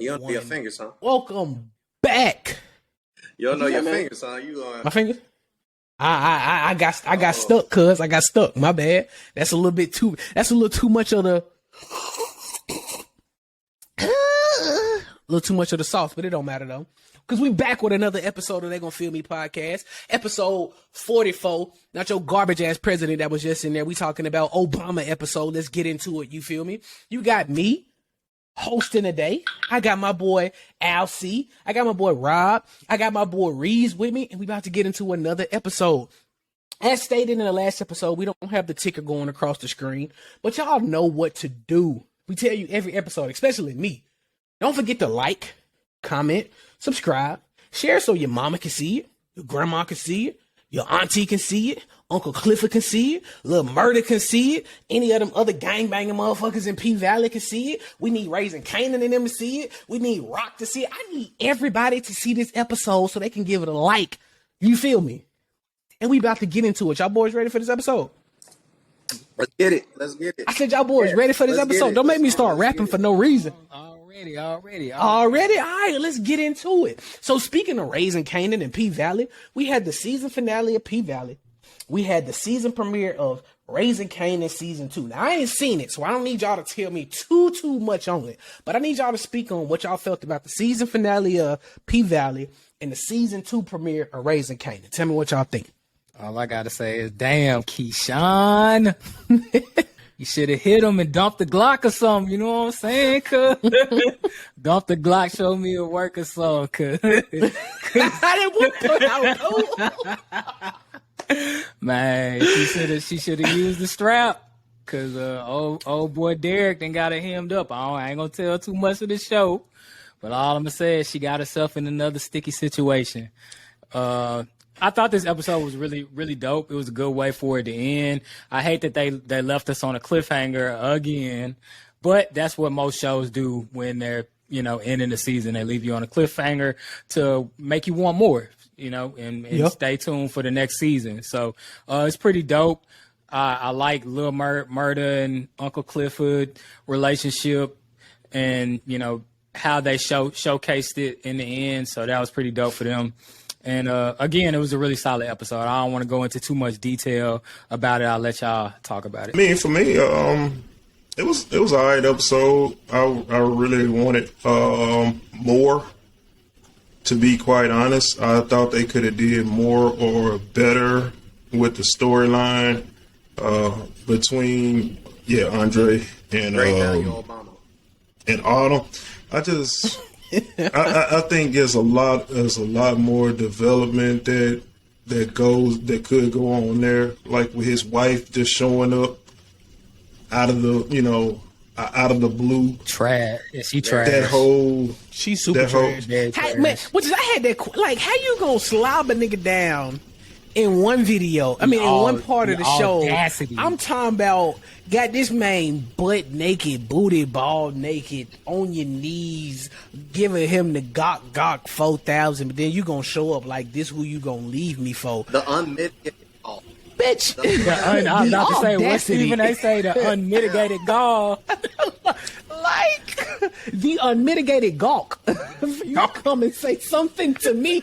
You don't know your fingers, huh? Welcome back. You don't know your fingers, huh? My fingers? I got stuck, cuz I got stuck. My bad. That's a little too much of the little too much of the sauce, but it don't matter though. Cause we back with another episode of They Gonna Feel Me podcast. Episode 44. Not your garbage ass president that was just in there. We talking about Obama episode. Let's get into it. You feel me? You got me hosting today. I got my boy Al C. I got my boy Rob. I got my boy Reeves with me, and we about to get into another episode. As stated in the last episode, we don't have the ticker going across the screen, but y'all know what to do. We tell you every episode, especially me. Don't forget to like, comment, subscribe, share so your mama can see it, your grandma can see it, your auntie can see it, Uncle Clifford can see it, Lil Murder can see it, any of them other gangbanging motherfuckers in P Valley can see it. We need Raising Kanan and them to see it. We need Rock to see it. I need everybody to see this episode so they can give it a like. You feel me? And we about to get into it. Y'all boys ready for this episode? Let's get it. Let's get it. I said y'all boys ready for this episode. Don't make me start rapping for no reason. Already. All right, let's get into it. So speaking of Raising Kanan and P Valley, we had the season finale of P Valley. We had the season premiere of Raising Kanan season 2. Now I ain't seen it, so I don't need y'all to tell me too much on it. But I need y'all to speak on what y'all felt about the season finale of P Valley and the season 2 premiere of Raising Kanan. Tell me what y'all think. All I gotta say is, damn, Keyshawn. You should have hit him and dumped the Glock or something, you know what I'm saying? Cause dump the Glock, show me a work or something, cause man, she should have used the strap, cause old boy Derek then got her hemmed up. I ain't gonna tell too much of the show, but all I'm gonna say is she got herself in another sticky situation. I thought this episode was really, really dope. It was a good way for it to end. I hate that they left us on a cliffhanger again, but that's what most shows do when they're, ending the season. They leave you on a cliffhanger to make you want more, and stay tuned for the next season. So it's pretty dope. I like Lil Murder and Uncle Clifford relationship and, how they showcased it in the end. So that was pretty dope for them. And again, it was a really solid episode. I don't want to go into too much detail about it. I'll let y'all talk about it. For me, it was an alright episode. I really wanted more. To be quite honest, I thought they could have did more or better with the storyline between Andre and Autumn. I think there's a lot more development that could go on there, like with his wife just showing up out of the blue. Trash. Yeah, she trash. She's super trash. Man, I had that, like, how you gonna slob a nigga down in one video? I mean, in one part of the show. Audacity. I'm talking about got this man butt naked, booty ball naked, on your knees, giving him the gawk 4,000, but then you gonna show up like this. Who you gonna leave me for? The unmitigated gall. Bitch. I'm about to say, what Stephen they say, the unmitigated gall. Like the unmitigated gawk. You come and say something to me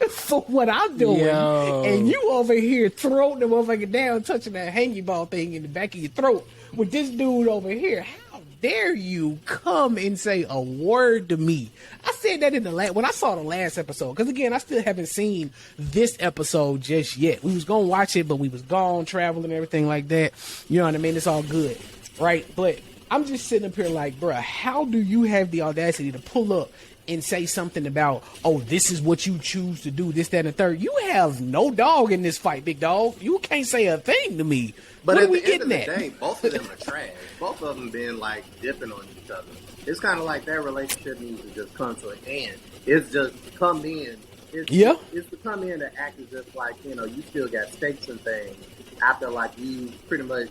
for what I'm doing, and you over here throwing the motherfucker down, touching that hangy ball thing in the back of your throat with this dude over here. How dare you come and say a word to me? I said that in when I saw the last episode, because again, I still haven't seen this episode just yet. We was gonna watch it, but we was gone traveling and everything like that. You know what I mean? It's all good, right? But I'm just sitting up here like, bruh, how do you have the audacity to pull up and say something about, oh, this is what you choose to do, this, that, and the third? You have no dog in this fight, big dog. You can't say a thing to me. But what at are we the end of the getting at? day, both of them are trash. Both of them been like dipping on each other. It's kind of like their relationship needs to just come to an end. It's just come in. It's to come in to act as if like, you still got stakes and things after like you pretty much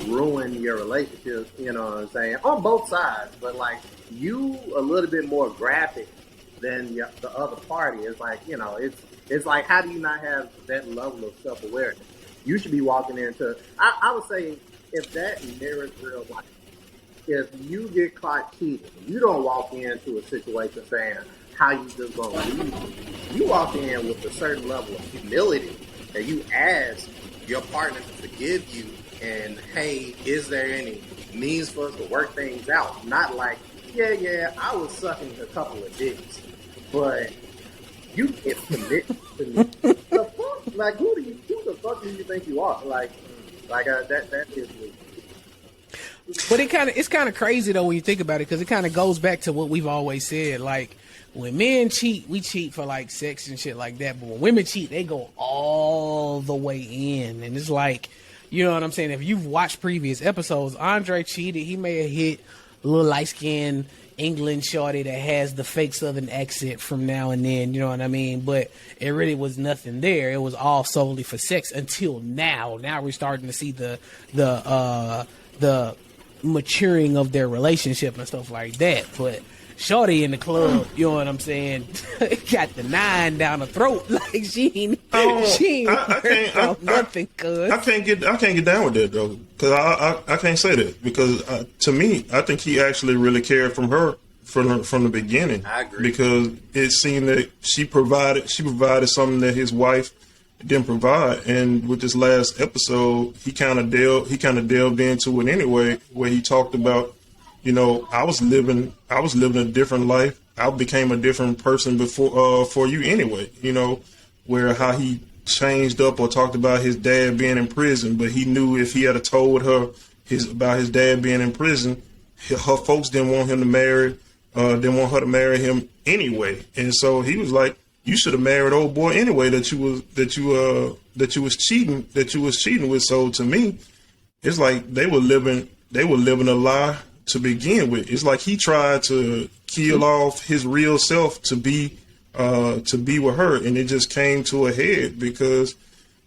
ruin your relationship, you know what I'm saying, on both sides, but like you a little bit more graphic than the other party. It's like, it's like, how do you not have that level of self-awareness? You should be walking into, I would say, if that mirrors real life, if you get caught cheating, you don't walk into a situation saying how you just gonna leave. You walk in with a certain level of humility, and you ask your partner to forgive you. And hey, is there any means for us to work things out? Not like, yeah, I was sucking a couple of dicks, but you can't commit to me. The fuck? Like, who the fuck do you think you are? That is. But it's kind of crazy though when you think about it, because it kind of goes back to what we've always said. Like, when men cheat, we cheat for like sex and shit like that. But when women cheat, they go all the way in, and it's like, you know what I'm saying? If you've watched previous episodes, Andre cheated. He may have hit a little light skinned England shorty that has the fake Southern accent from now and then. You know what I mean? But it really was nothing there. It was all solely for sex until now. Now we're starting to see the maturing of their relationship and stuff like that. But shorty in the club, you know what I'm saying, got the 9 down the throat. Like, she ain't nothing. I can't get down with that though, because I can't say that, because to me, I think he actually really cared from the beginning. I agree, because it seemed that she provided something that his wife didn't provide, and with this last episode, he kind of delved into it anyway, where he talked about, you know, I was living a different life. I became a different person before for you anyway. You know, where how he changed up or talked about his dad being in prison, but he knew if he had told her about his dad being in prison, her folks didn't want her to marry him anyway. And so he was like, you should have married old boy anyway that you was cheating with. So to me, it's like they were living a lie to begin with. It's like he tried to kill off his real self to be with her, and it just came to a head because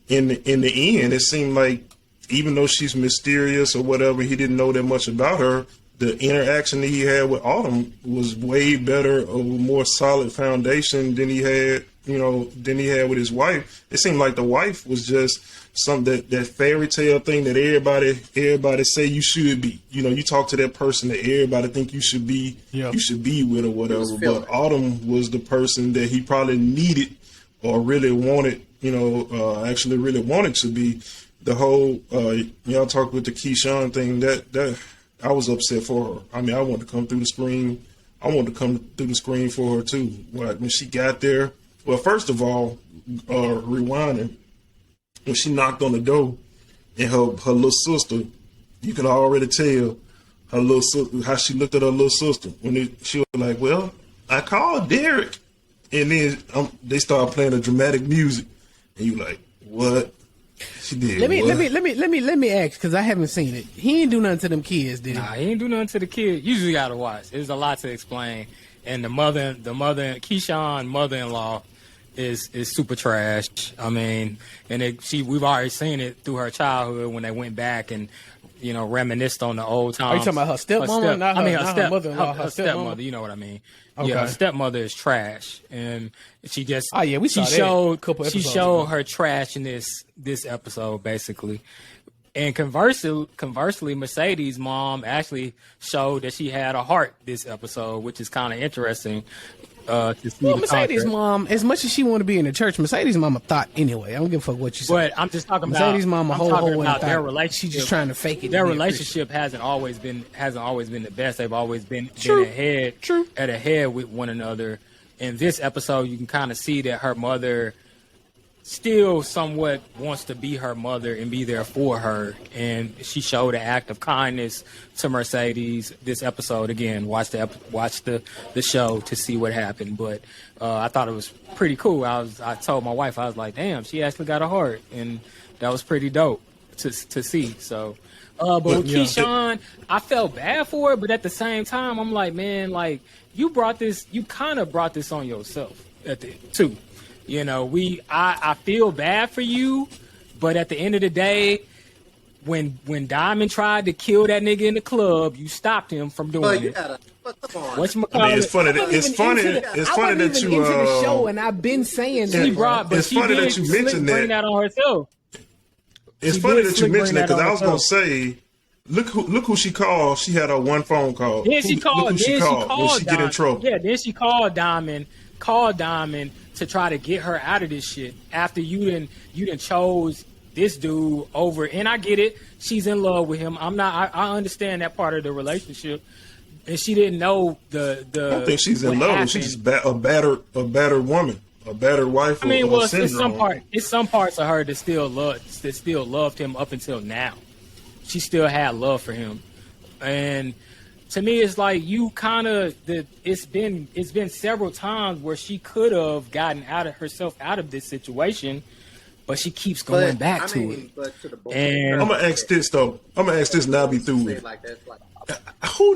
in the end, it seemed like even though she's mysterious or whatever, he didn't know that much about her. The interaction that he had with Autumn was way better, of a more solid foundation than he had with his wife. It seemed like the wife was just that fairy tale thing that everybody say you should be. You know, you talk to that person that everybody think you should be with or whatever. But Autumn was the person that he probably needed or really wanted, actually really wanted to be. The whole y'all talk with the Keyshawn thing, that I was upset for her. I mean, I wanted to come through the screen. I wanted to come through the screen for her too. When she got there, well, first of all, rewinding, when she knocked on the door, and her little sister, you can already tell her little sister, how she looked at her little sister when she was like, "Well, I called Derek," and then they started playing the dramatic music, and you like, "What?" She did. Let me ask, because I haven't seen it. He ain't do nothing to them kids, did he? Nah, he ain't do nothing to the kids. Usually gotta watch. There's a lot to explain. And the mother, Keyshawn mother-in-law is super trash. I mean, and we've already seen it through her childhood when they went back and, reminisced on the old times. Are you talking about her stepmama? Her mother-in-law. Her stepmother. You know what I mean? Okay. Yeah, her stepmother is trash, and she just we saw that she showed her trash in this episode basically. And conversely, Mercedes' mom actually showed that she had a heart this episode, which is kind of interesting. To see Mercedes' mom, as much as she want to be in the church, Mercedes' mom a thought anyway. I don't give a fuck what you say. But I'm just talking Mercedes' about mom a whole about their relationship. She's just trying to fake it. Their relationship hasn't always been the best. They've always been at a head with one another. In this episode, you can kind of see that her mother still somewhat wants to be her mother and be there for her, and she showed an act of kindness to Mercedes this episode. Again, watch the show to see what happened, but I thought it was pretty cool. I told my wife, I was like, damn, she actually got a heart, and that was pretty dope to see. So but with Keyshawn, I felt bad for her, but at the same time, I'm like, man, like, you kind of brought this on yourself too. I feel bad for you, but at the end of the day, when Diamond tried to kill that nigga in the club, you stopped him from doing it. It's funny that you into the show, and I've been saying that. It's funny that you mentioned that. Bring that on herself. It's funny that you mentioned that, because I was gonna say Look who she called. She had a one phone call. Then she called. Look who she called when she get in trouble. Yeah, then she called Diamond to try to get her out of this shit. After you didn't chose this dude over, and I get it. She's in love with him. I understand that part of the relationship, and she didn't know the. I don't think she's in love. Happened. She's a battered woman, a battered wife. I mean, well, it's some parts of her that still loved him up until now. She still had love for him, and to me, it's like you kind of. It's been several times where she could have gotten herself out of this situation, but she keeps going back to it. And I'm gonna ask this though. I'm gonna ask this now. Be through with. Who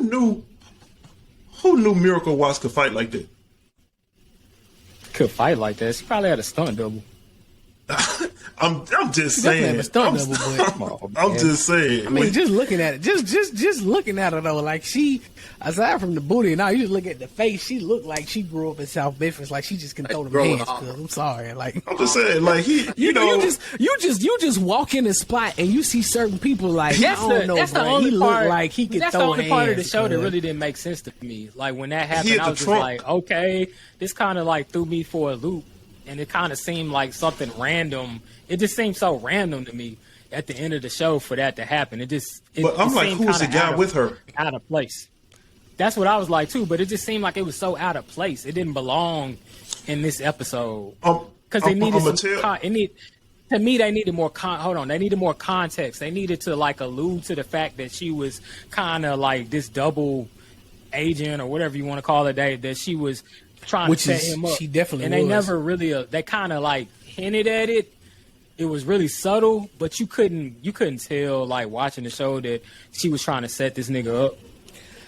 knew Miracle Watts could fight like that? Could fight like that? She probably had a stunt double. I'm just saying. I'm just saying. I mean, just looking at it, just looking at her though, like she, aside from the booty, now you just look at the face. She looked like she grew up in South Memphis, like she just can throw them hands. I'm sorry, like I'm just saying, like you just walk in a spot and you see certain people like that's the only he part. Looked like he could that's throw the only hands, part of the show that really didn't make sense to me. Like when that happened, I was just like, okay, this kind of like threw me for a loop. And it kind of seemed like something random. It just seemed so random to me at the end of the show for that to happen. But I'm like, who's the guy with her? Out of place. That's what I was like too. But it just seemed like it was so out of place. It didn't belong in this episode because they needed to me, they needed more. They needed more context. They needed to like allude to the fact that she was kind of like this double agent or whatever you want to call it. That she was trying to set him up. She definitely and was. They never really they kind of like hinted at it. It was really subtle, but you couldn't tell like watching the show that she was trying to set this nigga up.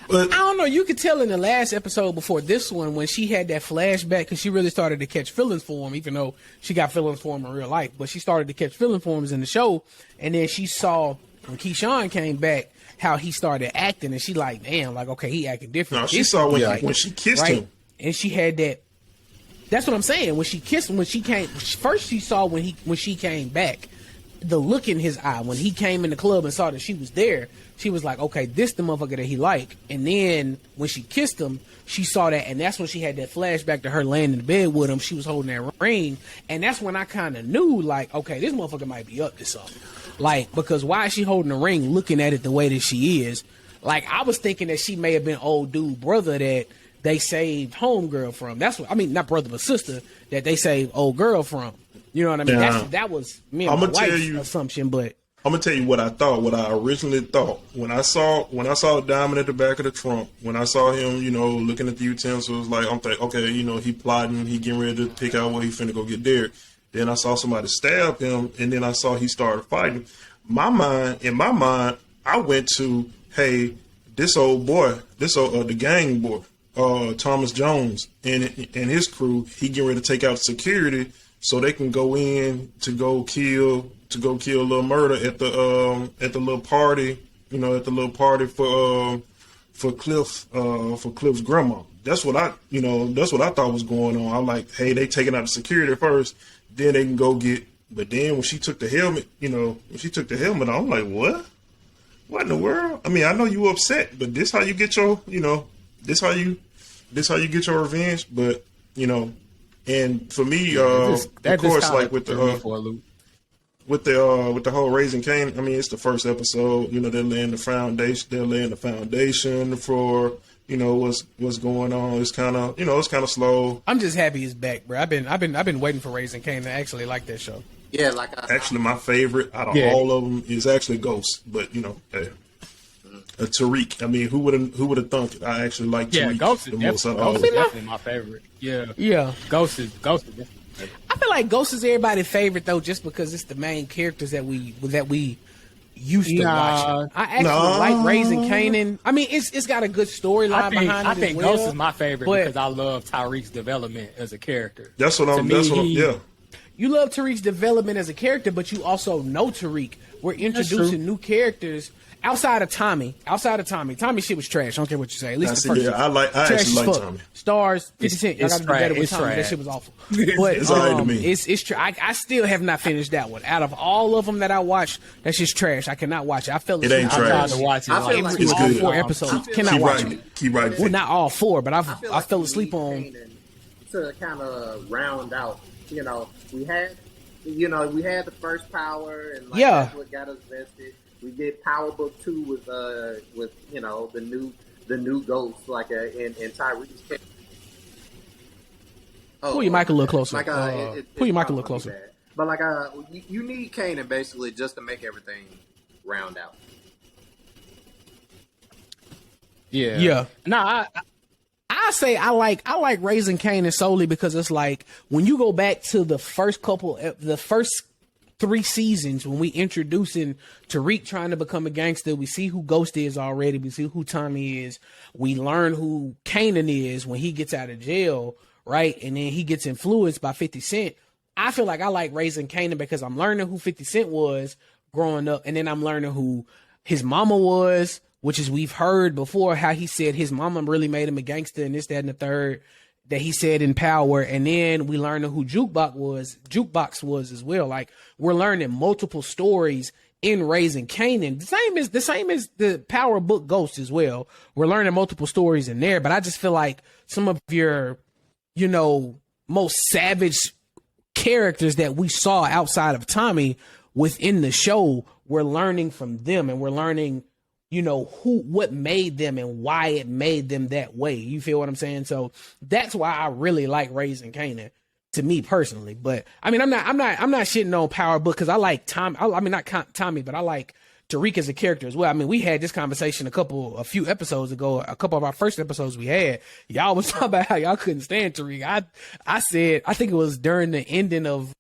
But I don't know. You could tell in the last episode before this one when she had that flashback because she really started to catch feelings for him, even though she got feelings for him in real life. But she started to catch feelings for him in the show, and then she saw when Keyshawn came back how he started acting, and she like, damn, like okay, he acting different. No, she saw when she kissed him. And she had that. That's what I'm saying. When she kissed him, when she came first, she saw when she came back, the look in his eye when he came in the club and saw that she was there. She was like, okay, this the motherfucker that he liked. And then when she kissed him, she saw that, and that's when she had that flashback to her laying in the bed with him. She was holding that ring, and that's when I kind of knew, like, okay, this motherfucker might be up to something. Like, because why is she holding the ring, looking at it the way that she is? Like, I was thinking that she may have been old dude brother that they saved homegirl from. That's what I mean, not brother but sister that they saved old girl from. You know what I mean? Yeah. That was me and my wife's assumption. But I'm gonna tell you what I thought. What I originally thought when I saw Diamond at the back of the trunk. When I saw him, looking at the utensils, like I'm thinking, okay, he plotting, he getting ready to pick out where he finna go get Derek. Then I saw somebody stab him, and then I saw he started fighting. In my mind, I went to, hey, this old boy, the gang boy. Thomas Jones and his crew, he getting ready to take out security so they can go in to go kill Lil Murder at the little party, at the little party for Cliff's grandma. That's what I thought was going on. I'm like, hey, they taking out the security first, then they can go get. But then when she took the helmet, I'm like, what? What in the world? I mean, I know you upset, but this how you get your, this how you get your revenge. But and for me, of course, like with the whole Raising Kanan, I mean, it's the first episode. They're laying the foundation. They're laying the foundation for what's going on. It's kind of slow. I'm just happy he's back, bro. I've been waiting for Raising Kanan. I actually like that show. Yeah, like actually my favorite out of all of them is actually Ghost. But hey. Tariq. I mean, who would have thunk it? I actually like Tariq. Ghost is definitely my favorite. Yeah. Ghost is definitely my favorite. I feel like Ghost is everybody's favorite though, just because it's the main characters that we used to watch. I actually like Raising Kanan. I mean, it's got a good storyline behind it. I think Ghost is my favorite because I love Tariq's development as a character. You love Tariq's development as a character, but you also know Tariq. We're introducing new characters outside of Tommy shit was trash. I don't care what you say. At least the first. I actually like Tommy. Stars, 50 Cent. Y'all got to do better with Tommy. Trash. That shit was awful. But it's all right to me. It's I still have not finished that one. Out of all of them that I watched, that's just trash. I cannot watch it. I fell asleep. It ain't trash. I tried to watch it. I feel like it's all good. 4 episodes. Cannot watch it. Keep writing. Well, not all 4, but I fell we asleep need on. Kanan to kind of round out. We had the first Power, and that's what got us vested. We did Power Book 2 with the new Ghost, like in Tyree's. Pull your mic a little closer. Pull your mic a little closer. Bad. But you need Kanan basically just to make everything round out. Yeah. Yeah. Nah, I say I like Raising Kanan solely because it's like when you go back to the first 3 seasons when we introducing Tariq trying to become a gangster, we see who Ghost is already, we see who Tommy is, we learn who Kanan is when he gets out of jail, right? And then he gets influenced by 50 Cent. I feel like I like Raising Kanan because I'm learning who 50 Cent was growing up, and then I'm learning who his mama was, which is we've heard before how he said his mama really made him a gangster and this, that, and the third that he said in Power. And then we learned who Jukebox was as well. Like we're learning multiple stories in Raising Kanan. The same as the Power book Ghost as well. We're learning multiple stories in there, but I just feel like some of your, most savage characters that we saw outside of Tommy within the show, we're learning from them, and we're learning what made them and why it made them that way. You feel what I'm saying? So that's why I really like Raising Kanan, to me personally. But I mean, I'm not shitting on Power Book because I like Tommy. I mean, not Tommy, but I like Tariq as a character as well. I mean, we had this conversation a few episodes ago. A couple of our first episodes we had, y'all was talking about how y'all couldn't stand Tariq. I said, I think it was during the ending of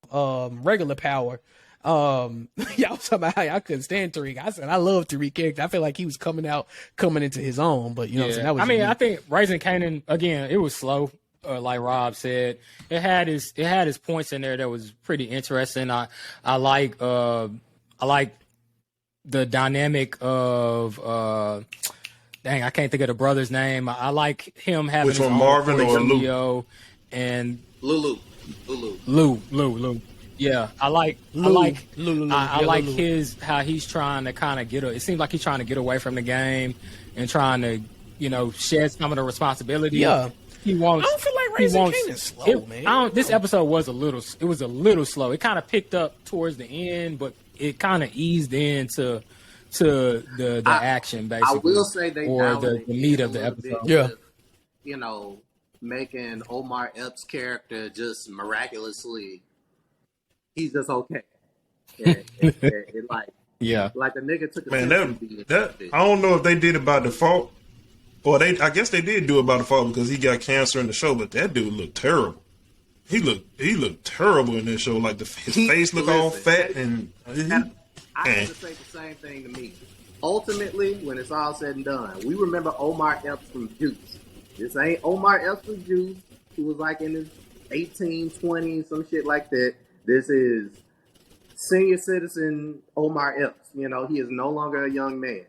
regular Power. Y'all was talking about how y'all couldn't stand Tariq. I said I love Tariq character. I feel like he was coming into his own. But what I'm saying, that was I think Raising Kanan again, it was slow. Like Rob said, it had his points in there that was pretty interesting. I like the dynamic of I can't think of the brother's name. I like him having which his one, own Marvin or Lou and Lulu. Yeah, I like his how he's trying to kind of it seems like he's trying to get away from the game and trying to shed some of the responsibility. Yeah, he wants. I don't feel like Raising Kanan's slow, man. This episode was a little slow. It kind of picked up towards the end, but it kind of eased into the action basically. I will say they or the meat of the episode. Yeah, with, making Omar Epps' character just miraculously. He's just okay. Like the nigga took a that I don't know if they did it by default, or I guess they did do it by default because he got cancer in the show. But that dude looked terrible. He looked terrible in this show. Like his face looked all fat and. I have to say the same thing to me. Ultimately, when it's all said and done, we remember Omar Epps from Juice. This ain't Omar Epps from Juice, who was like in his 18, 20, some shit like that. This is senior citizen Omar Epps. He is no longer a young man.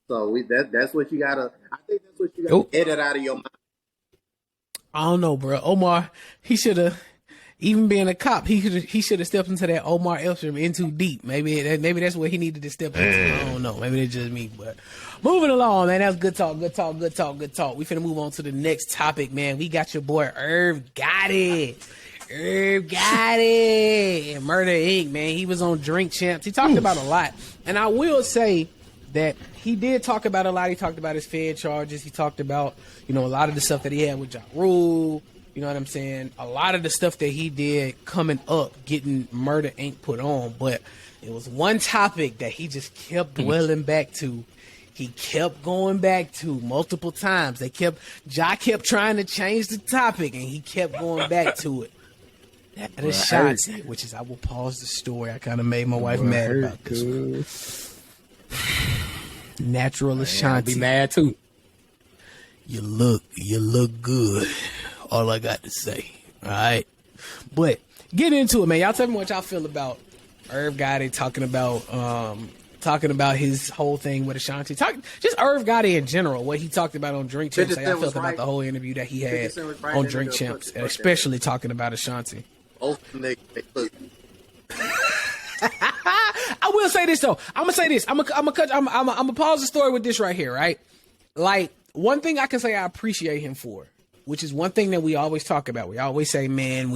That's what you gotta. I think that's what you gotta edit out of your mind. I don't know, bro. Omar, he should have, even being a cop, he should have stepped into that Omar Epps from In Too Deep. Maybe that's what he needed to step into. I don't know. Maybe that's just me. But moving along, man. That's good talk. We finna move on to the next topic, man. We got your boy Irv Gotti. And Murder Inc., man. He was on Drink Champs. He talked about a lot. And I will say that he did talk about a lot. He talked about his Fed charges. He talked about, a lot of the stuff that he had with Ja Rule. You know what I'm saying? A lot of the stuff that he did coming up, getting Murder Inc. put on. But it was one topic that he just kept dwelling back to. He kept going back to multiple times. Ja kept trying to change the topic, and he kept going back to it. That Ashanti, which is, I will pause the story. I kind of made my wife mad about this one. Natural Ashanti. I'll be mad too. You look good. All I got to say. All right. But get into it, man. Y'all tell me what y'all feel about Irv Gotti talking about talking about his whole thing with Ashanti. Just Irv Gotti in general, what he talked about on Drink Champs. I felt about the whole interview that he had on Drink Champs, and especially talking about Ashanti. I will say this though. I'm gonna say this. I'm gonna pause the story with this right here. Right, like one thing I can say I appreciate him for, which is one thing that we always talk about. We always say, man,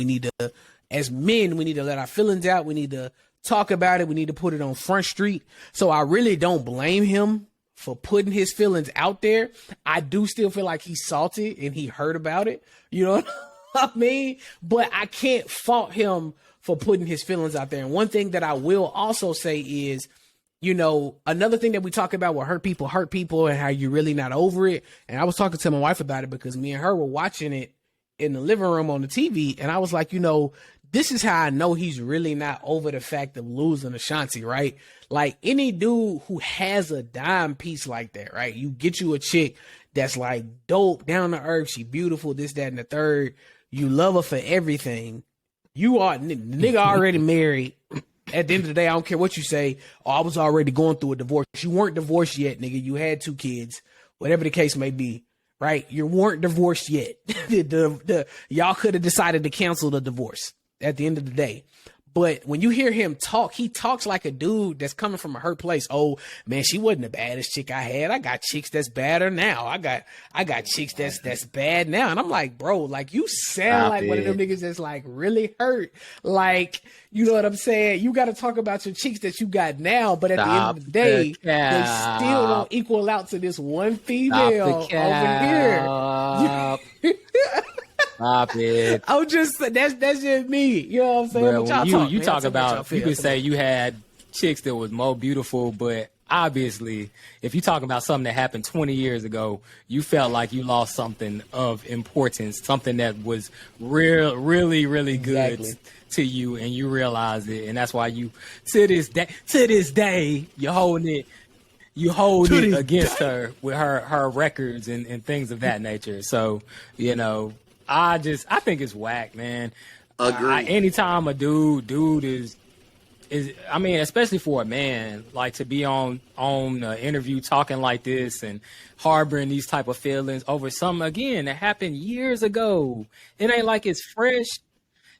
as men, we need to let our feelings out. We need to talk about it. We need to put it on Front Street. So I really don't blame him for putting his feelings out there. I do still feel like he's salty and he heard about it. You know what I mean? But I can't fault him for putting his feelings out there. And one thing that I will also say is, you know, another thing that we talk about will hurt people and how you're really not over it. And I was talking to my wife about it because me and her were watching it in the living room on the TV. And I was like, you know, this is how I know he's really not over the fact of losing Ashanti, right? Like any dude who has a dime piece like that, right? You get you a chick that's like dope, down to earth, she beautiful, this, that, and the third. You love her for everything. You are nigga already married. At the end of the day, I don't care what you say. Oh, I was already going through a divorce. You weren't divorced yet, nigga. You had 2 kids, whatever the case may be, right? You weren't divorced yet. Y'all could have decided to cancel the divorce at the end of the day. But when you hear him talk, he talks like a dude that's coming from a hurt place. Oh man, she wasn't the baddest chick I had. I got chicks that's badder now. I got chicks that's bad now. And I'm like, bro, like you sound like one of them niggas that's like really hurt. Like, you know what I'm saying? You got to talk about your chicks that you got now, but at the end of the day, they still don't equal out to this one female over here. Stop it. I'm just that's just me. You know what I'm saying? Bro, you talk about you could say you had chicks that was more beautiful, but obviously if you're talking about something that happened 20 years ago, you felt like you lost something of importance, something that was really good to you, and you realized it, and that's why you to this day you're holding it. You hold it against her with her records and things of that nature. So, you know, I think it's whack, man. Anytime a dude is, I mean, especially for a man, like to be on an interview talking like this and harboring these type of feelings over something again that happened years ago. It ain't like it's fresh.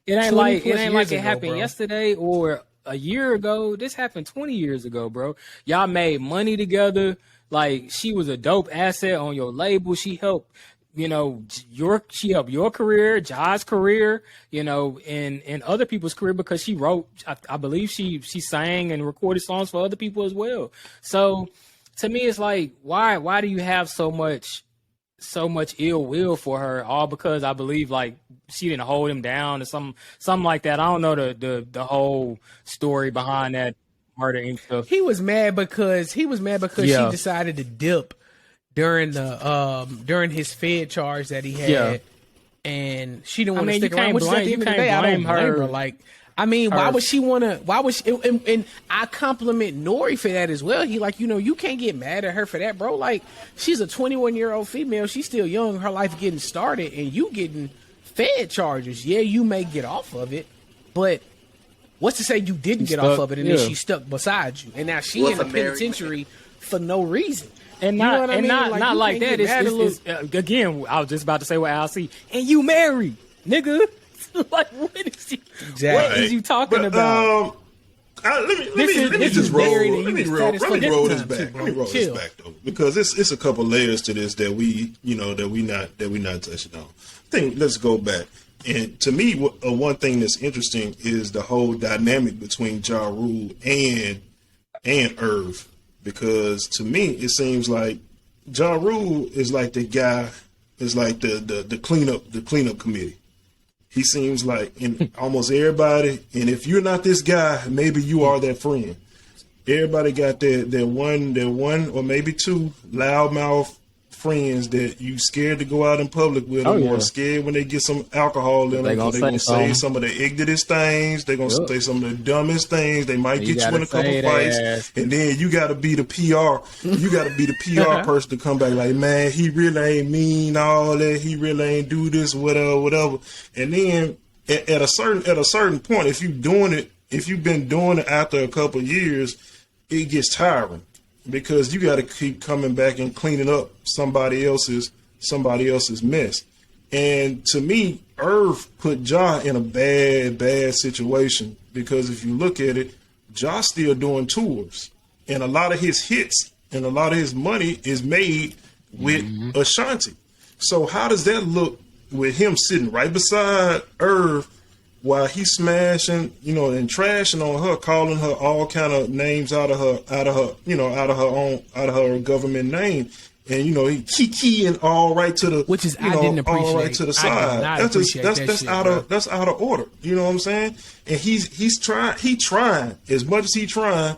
It ain't like it happened yesterday or a year ago. This happened 20 years ago, bro. Y'all made money together. Like, she was a dope asset on your label. She helped, you know, your career, Ja's career, you know, and other people's career, because she wrote, I believe she sang and recorded songs for other people as well. So to me, it's like, why do you have so much ill will for her, all because I believe like she didn't hold him down or something like that. I don't know the whole story behind that murder and stuff. He was mad because she decided to dip during his Fed charge that he had, and she didn't want to stick around. Which at the end of the day, I don't blame her. Like, I mean, why would she want to? Why would she? And I compliment N.O.R.E for that as well. He like, you know, you can't get mad at her for that, bro. Like, she's a 21-year-old female. She's still young. Her life getting started, and you getting Fed charges. Yeah, you may get off of it, but what's to say you didn't get off of it and then she stuck beside you, and now she in the penitentiary for no reason. And not like that. It's again, I was just about to say what Al C. And you married, nigga. Like, what is you talking about? Let me roll this back though, because it's a couple layers to this that we not touching on. I think let's go back. And to me, one thing that's interesting is the whole dynamic between Ja Rule and Irv, because to me it seems like Ja Rule is like the guy, is like the cleanup committee. He seems like in almost everybody, and if you're not this guy, maybe you are that friend. Everybody got their one or maybe two loudmouth friends that you scared to go out in public with them, or scared when they get some alcohol in them. They're going to say some of the ignorantest things. They're going to say some of the dumbest things. They might get you in a couple fights. And then you got to be the PR. You got to be the PR person to come back like, man, he really ain't mean all that. He really ain't do this, whatever. And then at a certain point, if you've been doing it after a couple of years, it gets tiring because you got to keep coming back and cleaning up somebody else's mess. And to me, Irv put Ja in a bad situation because if you look at it, Ja's still doing tours, and a lot of his hits and a lot of his money is made with Ashanti. So how does that look with him sitting right beside Irv while he's smashing, and trashing on her, calling her all kind of names out of her government name. And he keying all right to the, which is I didn't appreciate. All right to the side. That's out of order. You know what I'm saying? And he's trying as much as he trying.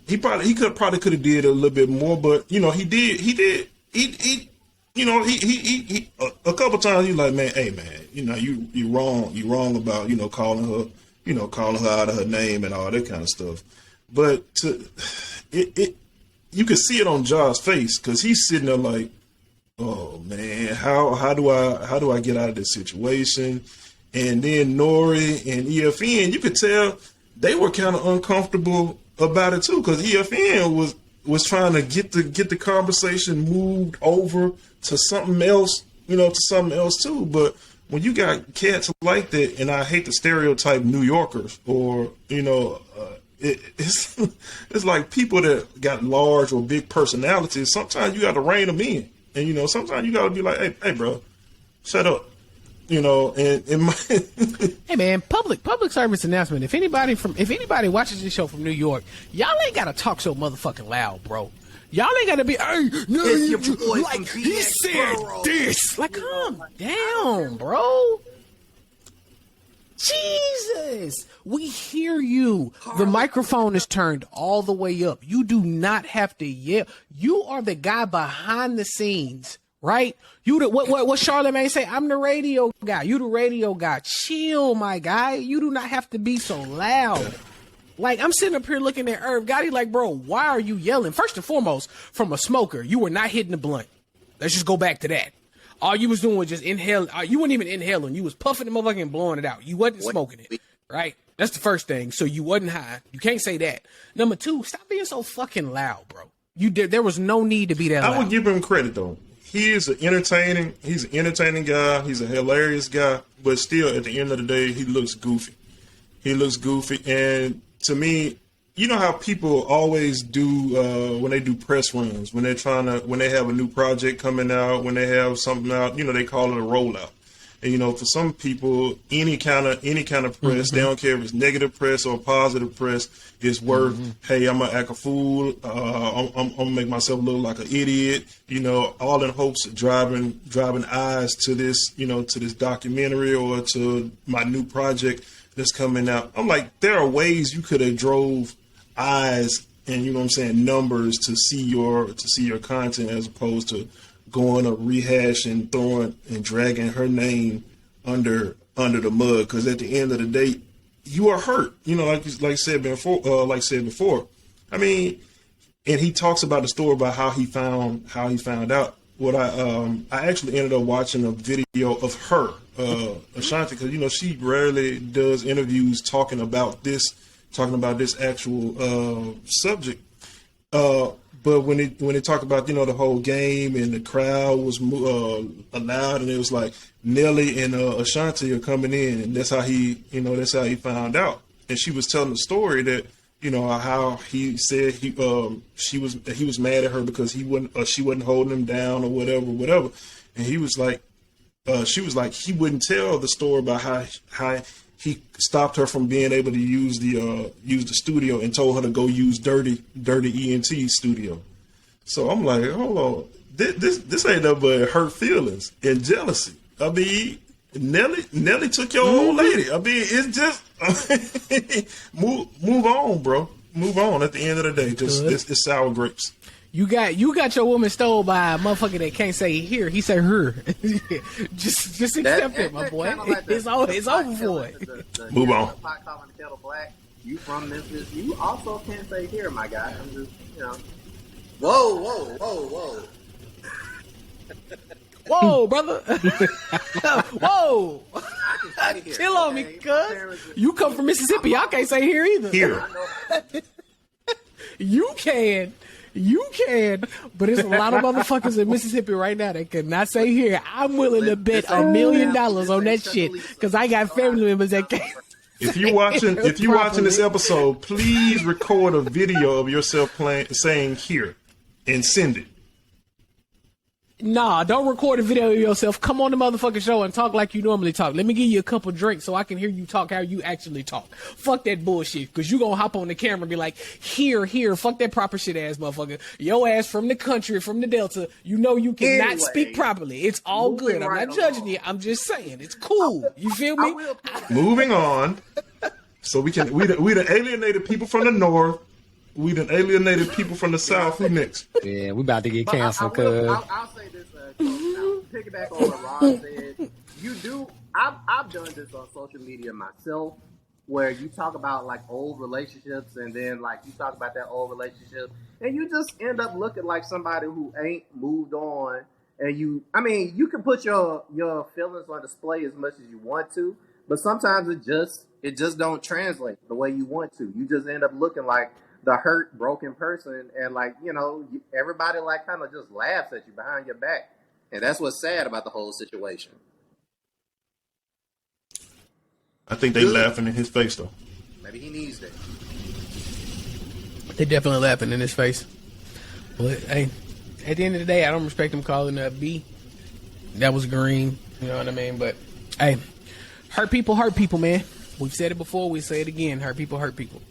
He could have did a little bit more, but he did. He a couple times he's like, man, hey man, you wrong about calling her out of her name and all that kind of stuff. But you can see it on Ja's face because he's sitting there like, oh man, how do I get out of this situation? And then N.O.R.E and EFN, you could tell they were kind of uncomfortable about it too, because EFN was trying to get the conversation moved over to something else, too. But when you got cats like that, and I hate to stereotype New Yorkers or it's like people that got large or big personalities. Sometimes you got to rein them in, and sometimes you got to be like, hey, bro, shut up, and hey man, public service announcement. If anybody watches this show from New York, y'all ain't gotta talk so motherfucking loud, bro. Y'all ain't gotta be, hey, no, like he said this. Like, calm down, bro. Jesus, we hear you. The microphone is turned all the way up. You do not have to yell. You are the guy behind the scenes, right? You what Charlamagne say? I'm the radio guy. You the radio guy. Chill, my guy. You do not have to be so loud. Like, I'm sitting up here looking at Irv Gotti like, bro, why are you yelling? First and foremost, from a smoker, you were not hitting the blunt. Let's just go back to that. All you was doing was just inhaling. You weren't even inhaling. You was puffing the motherfucker and blowing it out. You wasn't smoking it, right? That's the first thing. So you wasn't high. You can't say that. Number two, stop being so fucking loud, bro. There was no need to be that loud. I would give him credit, though. He's an entertaining guy. He's a hilarious guy. But still, at the end of the day, he looks goofy. And to me, you know how people always do when they do press runs, when they have a new project coming out, when they have something out, they call it a rollout. And for some people, any kind of press, they don't care if it's negative press or positive press, is worth. Hey, I'm gonna act a fool. I'm gonna make myself look like an idiot. All in hopes of driving eyes to this, to this documentary or to my new project that's coming out. I'm like, there are ways you could have drove eyes and numbers to see your content as opposed to going or rehashing, throwing and dragging her name under the mud. Because at the end of the day, you are hurt. Like said before. I mean, and he talks about the story about how he found out. What I actually ended up watching a video of her, Ashanti, because she rarely does interviews talking about this actual subject. But when they talk about the whole game and the crowd was allowed, and it was like Nelly and Ashanti are coming in, and that's how he found out. And she was telling the story that how he said he was mad at her because she wasn't holding him down or whatever. And he was like, she was like, he wouldn't tell the story about how he stopped her from being able to use the studio and told her to go use dirty ENT studio. So I'm like, hold on, this ain't nothing but hurt feelings and jealousy. I mean, Nelly took your old lady. I mean, it's just move on, bro. Move on. At the end of the day, just it's sour grapes. You got your woman stole by a motherfucker that can't say here. He said her. just accept it, my boy. Like it's over for it. Move on. Pot calling the kettle black. You from Memphis. You also can't say here, my guy. I'm just, Whoa. Whoa, brother. Whoa. Chill on me, cuz. You come from Mississippi. Y'all can't say here either. Here. You can, but there's a lot of motherfuckers in Mississippi right now that cannot say here. I'm willing to bet $1 million on that shit because I got family members that can't. If you're watching this episode, please record a video of yourself saying here and send it. Nah, don't record a video of yourself. Come on the motherfucking show and talk like you normally talk. Let me give you a couple drinks so I can hear you talk how you actually talk. Fuck that bullshit, because you gonna hop on the camera and be like, here, fuck that proper shit ass motherfucker. Your ass from the country, from the Delta, you know you cannot speak properly. It's all good. I'm not judging you. I'm just saying. It's cool. You feel me? Moving on. So we done alienated people from the North. We done alienated people from the South. Who next? Yeah, we about to get canceled. I'll say this. Now, piggyback on what Ron said. I've done this on social media myself, where you talk about like old relationships, and then like you talk about that old relationship, and you just end up looking like somebody who ain't moved on. And you can put your feelings on display as much as you want to, but sometimes it just don't translate the way you want to. You just end up looking like the hurt, broken person, and like, everybody like kind of just laughs at you behind your back. And that's what's sad about the whole situation. I think they laughing in his face, though. Maybe he needs that. They definitely laughing in his face. But, hey, at the end of the day, I don't respect him calling that B. That was green. You know what I mean? But, hey, hurt people, man. We've said it before. We say it again. Hurt people, hurt people.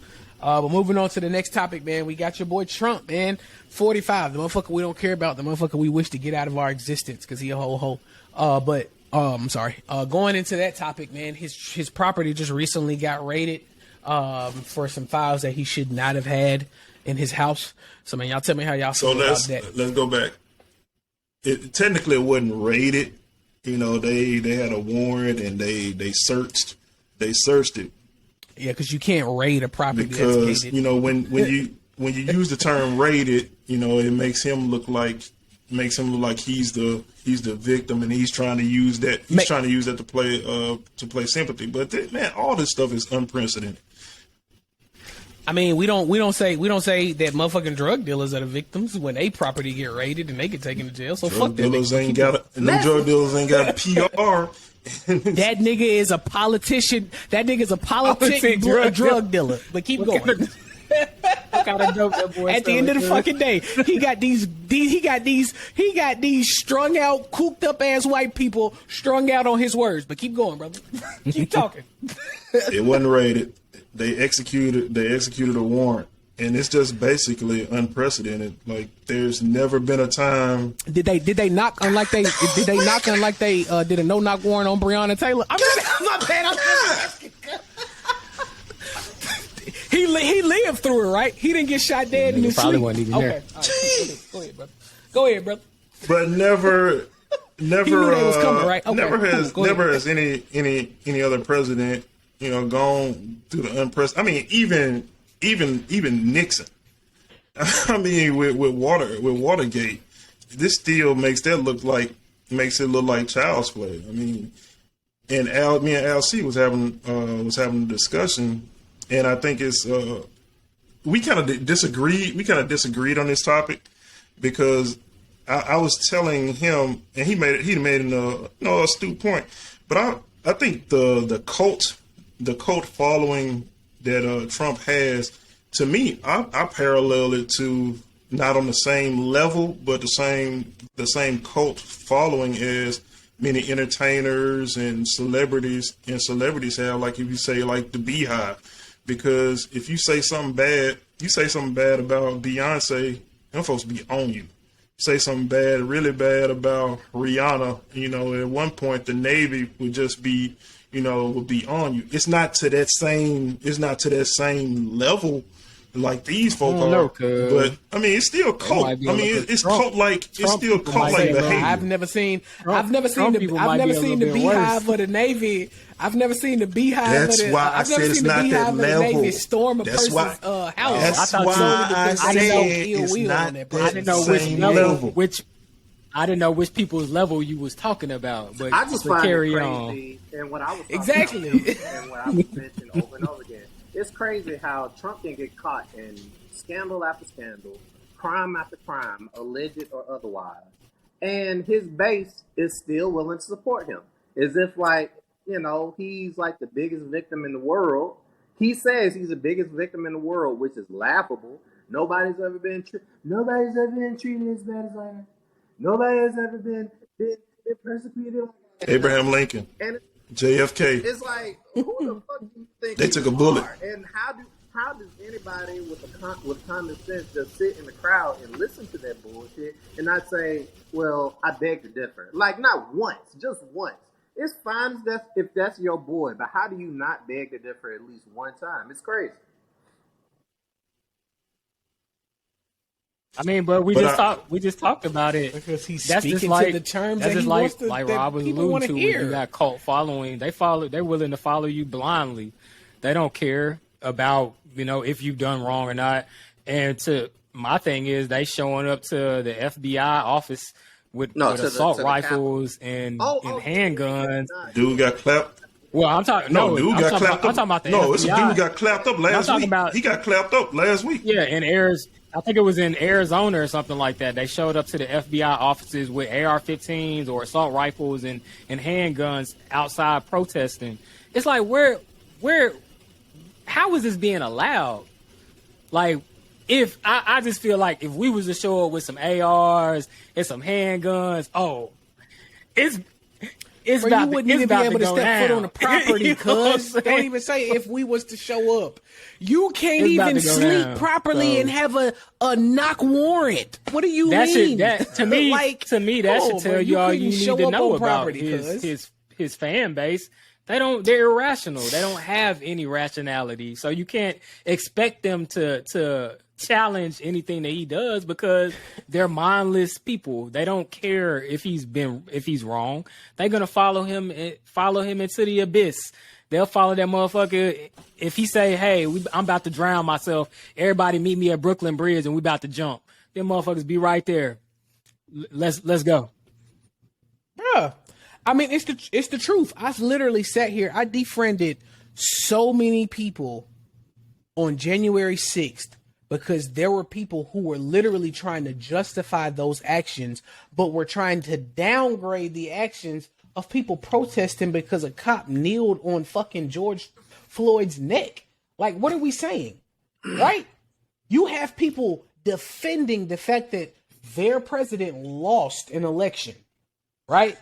But moving on to the next topic, man, we got your boy Trump, man, 45, the motherfucker we don't care about, the motherfucker we wish to get out of our existence because he a ho-ho. I'm sorry. Going into that topic, man, his property just recently got raided for some files that he should not have had in his house. So, man, y'all tell me how y'all feel about that. Let's go back. Technically, it wasn't raided. They had a warrant and they searched it. Yeah, because you can't raid a property because that's gated. when you use the term raided, it makes him look like he's the victim, and he's trying to use that. He's trying to use that to play sympathy. But man, all this stuff is unprecedented. I mean, we don't say that motherfucking drug dealers are the victims when they property get raided and they get taken to jail. So fuck that. Drug dealers ain't got a PR. That nigga is a politician. That nigga's a drug dealer. But keep going. What kind of dope that boy At the end of the fucking day, he got these strung out, cooped up ass white people strung out on his words. But keep going, brother. Keep talking. It wasn't raided. They executed a warrant. And it's just basically unprecedented. Like, there's never been a time. Did they knock unlike they did a no-knock warrant on Breonna Taylor? I'm not bad. He lived through it, right? He didn't get shot dead in his probably sleep. wasn't even there. Right. Go ahead, brother. But never He knew they was coming, right? Okay, never has any other president, gone through the unprecedented. I mean, even Nixon. I mean, with Watergate, this still makes it look like child's play. I mean, and me and Al C was having a discussion, and I think it's we kind of disagreed. We kind of disagreed on this topic because I was telling him, and he made an astute point. But I think the cult following that Trump has, to me, I parallel it to not on the same level, but the same cult following as many entertainers and celebrities have. Like if you say like the Beehive, because if you say something bad about Beyonce, them folks be on you. Say something really bad about Rihanna, at one point the Navy would just be, would be on you. It's not to that same level like these folk are. But I mean, it's still cult. I mean, it's cult like behavior. I've never seen the Beehive or the Navy. I've never seen the Beehive. That's why I said it's not that level. Storm a person's house. That's why I said it's not that same level. I didn't know which people's level you was talking about, but I just find carry it crazy. on. And what I was exactly, and what I was mentioning over and over again, it's crazy how Trump can get caught and scandal after scandal, crime after crime, alleged or otherwise. And his base is still willing to support him. As if, like, he's like the biggest victim in the world. He says he's the biggest victim in the world, which is laughable. Nobody's ever been treated as bad as I am. Nobody has ever been persecuted. Abraham Lincoln, and JFK. It's like, who the fuck do you think they took a bullet? And how does anybody with common sense just sit in the crowd and listen to that bullshit and not say, well, I beg to differ? Like, not once, just once. It's fine if that's your boy, but how do you not beg to differ at least one time? It's crazy. I mean, but we just talked about it. Because he's that's speaking just like, to the terms that's that just he like, wants to, like that Rob was people alluding to. hear. When you got cult following, they're willing to follow you blindly. They don't care about, if you've done wrong or not. And my thing is, they showing up to the FBI office with assault rifles and handguns. Dude got clapped. Well, I'm talking. No, dude got clapped up. I'm talking about the no, FBI. It's a dude got clapped up last week. He got clapped up last week. Yeah, I think it was in Arizona or something like that. They showed up to the FBI offices with AR-15s or assault rifles and handguns outside protesting. It's like, how is this being allowed? Like, if I just feel like if we was to show up with some ARs and some handguns, you wouldn't even be able to step foot on the property, cuz. Don't even say if we was to show up. You can't even sleep properly and have a knock warrant. What do you mean? To me, that should tell you all you need to know about his fan base. They're irrational. They don't have any rationality. So you can't expect them to challenge anything that he does because they're mindless people. They don't care if he's wrong. They're gonna follow him into the abyss. They'll follow that motherfucker. If he say, "Hey, I'm about to drown myself. Everybody meet me at Brooklyn Bridge and we about to jump." Them motherfuckers be right there. Let's go. Bruh. I mean, it's the truth. I've literally sat here. I defriended so many people on January 6th because there were people who were literally trying to justify those actions, but were trying to downgrade the actions of people protesting because a cop kneeled on fucking George Floyd's neck. Like, what are we saying? Right? You have people defending the fact that their president lost an election, right?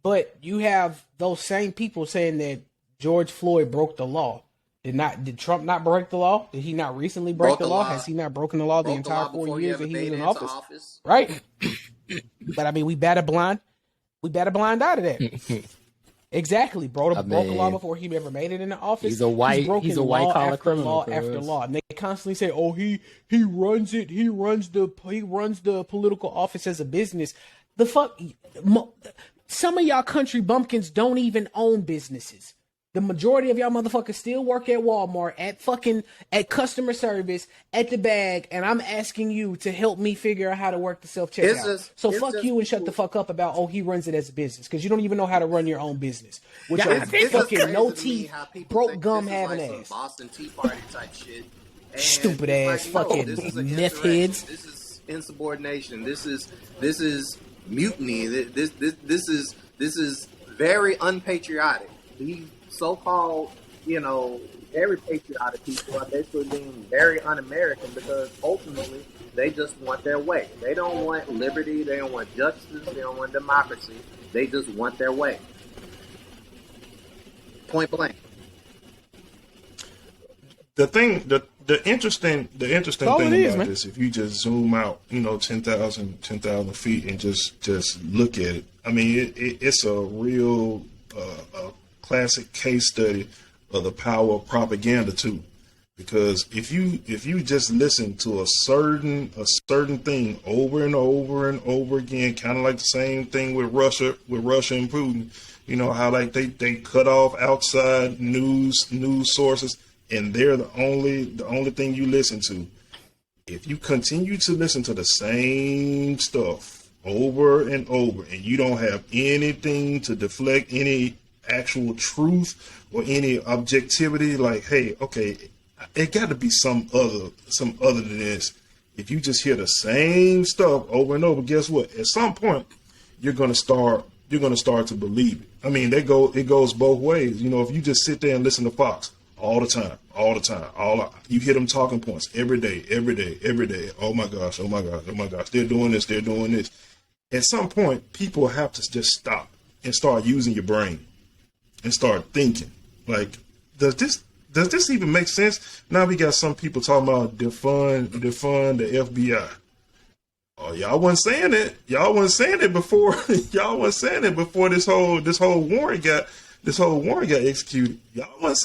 But you have those same people saying that George Floyd broke the law. Did Trump not break the law? Did he not recently break the law? Has he not broken the law the entire 4 years that he was in office? Right? But I mean, we bat a blind eye to that. Exactly, bro. Broke the law before he ever made it in the office. He's a white collar criminal. Law after law, and they constantly say, "Oh, he runs it. He runs the political office as a business." The fuck. Some of y'all country bumpkins don't even own businesses. The majority of y'all motherfuckers still work at Walmart, at customer service, at the bag, and I'm asking you to help me figure out how to work the self-checkout. So fuck you and shut the fuck up about, he runs it as a business, because you don't even know how to run your own business. Which is fucking no teeth, broke gum having ass. Boston Tea Party type shit. Stupid ass fucking meth heads. This is insubordination. This is mutiny. This is very unpatriotic. These so-called, very patriotic people are basically being very un-American because ultimately they just want their way. They don't want liberty. They don't want justice. They don't want democracy. They just want their way. Point blank. The interesting thing about this, if you just zoom out, 10,000 feet and just look at it. I mean, it's a real classic case study of the power of propaganda too. Because if you just listen to a certain thing over and over and over again, kind of like the same thing with Russia and Putin, how like they cut off outside news sources. And they're the only thing you listen to. If you continue to listen to the same stuff over and over, and you don't have anything to deflect any actual truth or any objectivity, like, hey, okay, it got to be some other than this. If you just hear the same stuff over and over, guess what? At some point, you're gonna start to believe it. I mean, it goes both ways. You know, if you just sit there and listen to Fox all the time, you hear them talking points every day. Oh my gosh. They're doing this. At some point, people have to just stop and start using your brain and start thinking. Like, does this even make sense? Now we got some people talking about defund the FBI. Oh, y'all wasn't saying it. Y'all wasn't saying it before. Y'all wasn't saying it before this whole warrant got executed. Y'all wasn't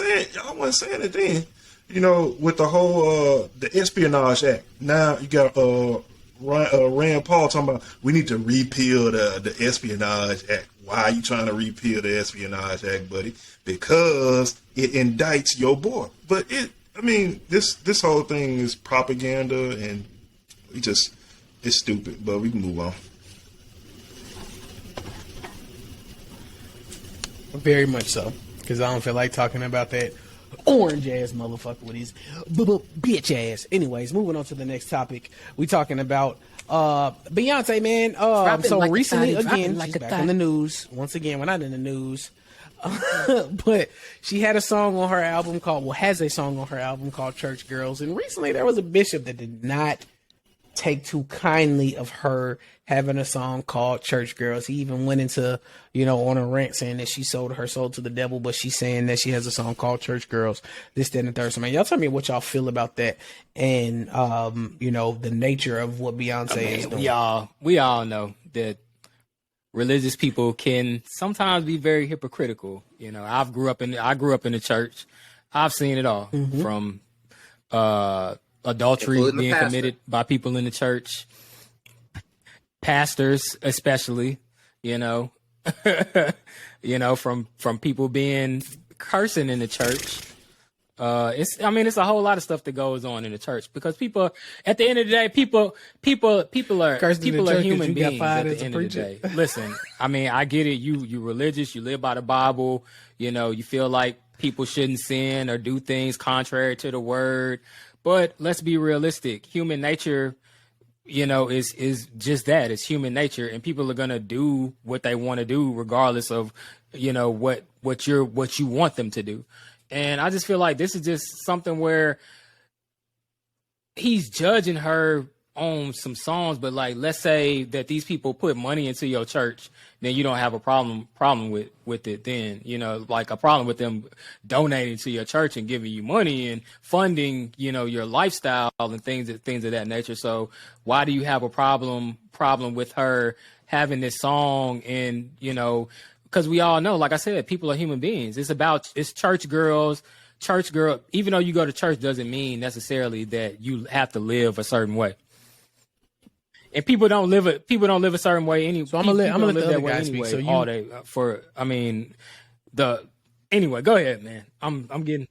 saying it then. You know, with the whole the Espionage Act. Now you got Rand Paul talking about we need to repeal the Espionage Act. Why are you trying to repeal the Espionage Act, buddy? Because it indicts your boy. But this whole thing is propaganda, and it's stupid. But we can move on. Very much so, because I don't feel like talking about that orange ass motherfucker with his bitch ass. Anyways, moving on to the next topic. We talking about Beyonce, man. So like recently, again, she's back in the news. Once again, we're not in the news. But she had a song on her album has a song on her album called Church Girls. And recently there was a bishop that did not take too kindly of her having a song called Church Girls. He even went into, on a rant saying that she sold her soul to the devil, but she's saying that she has a song called Church Girls, this, that, and the third. So, man, y'all tell me what y'all feel about that and, the nature of what Beyonce is doing. We all know that religious people can sometimes be very hypocritical. I grew up in the church. I've seen it all from adultery being committed by people in the church, pastors especially, from people being cursing in the church. It's a whole lot of stuff that goes on in the church because people, at the end of the day, people are human beings at the end of the day. Listen, I get it. You religious, you live by the Bible, you feel like people shouldn't sin or do things contrary to the word. But let's be realistic. Human nature, is just that. It's human nature, and people are gonna do what they want to do, regardless of, what you want them to do. And I just feel like this is just something where he's judging her on some songs, but like, let's say that these people put money into your church, then you don't have a problem with it. Then, like a problem with them donating to your church and giving you money and funding, your lifestyle and things of that nature. So why do you have a problem with her having this song? And, because we all know, like I said, people are human beings. It's church girls. Church girl, even though you go to church doesn't mean necessarily that you have to live a certain way. And people don't live a certain way anyway. So I'm gonna let the other guys speak. So all day anyway, go ahead, man. I'm getting.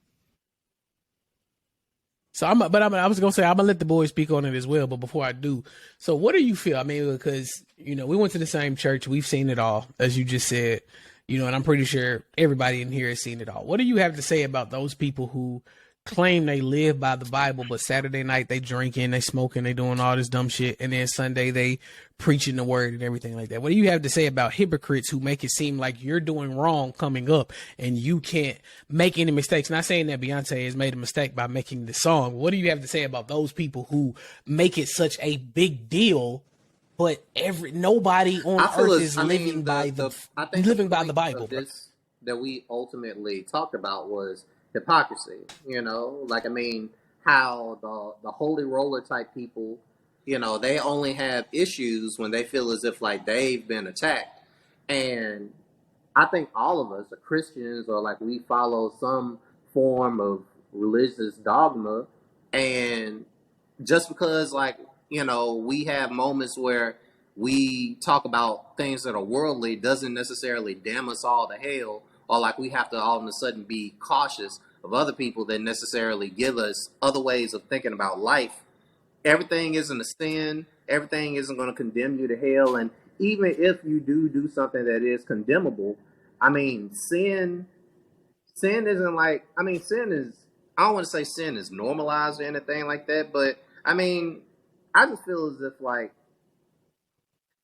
So I was gonna say I'm gonna let the boys speak on it as well. But before I do, so what do you feel? Because we went to the same church, we've seen it all, as you just said. And I'm pretty sure everybody in here has seen it all. What do you have to say about those people who claim they live by the Bible, but Saturday night they drinking, they smoking, they doing all this dumb shit, and then Sunday they preaching the word and everything like that? What do you have to say about hypocrites who make it seem like you're doing wrong coming up and you can't make any mistakes? Not saying that Beyonce has made a mistake by making the song. What do you have to say about those people who make it such a big deal, but nobody on earth is living by the Bible? This that we ultimately talked about was hypocrisy. How the holy roller type people, they only have issues when they feel as if like they've been attacked. And I think all of us are Christians, or like we follow some form of religious dogma, and just because we have moments where we talk about things that are worldly doesn't necessarily damn us all to hell, or like we have to all of a sudden be cautious of other people that necessarily give us other ways of thinking about life. Everything isn't a sin. Everything isn't going to condemn you to hell. And even if you do something that is condemnable, sin isn't sin is I don't want to say sin is normalized or anything like that, but I mean, I just feel as if like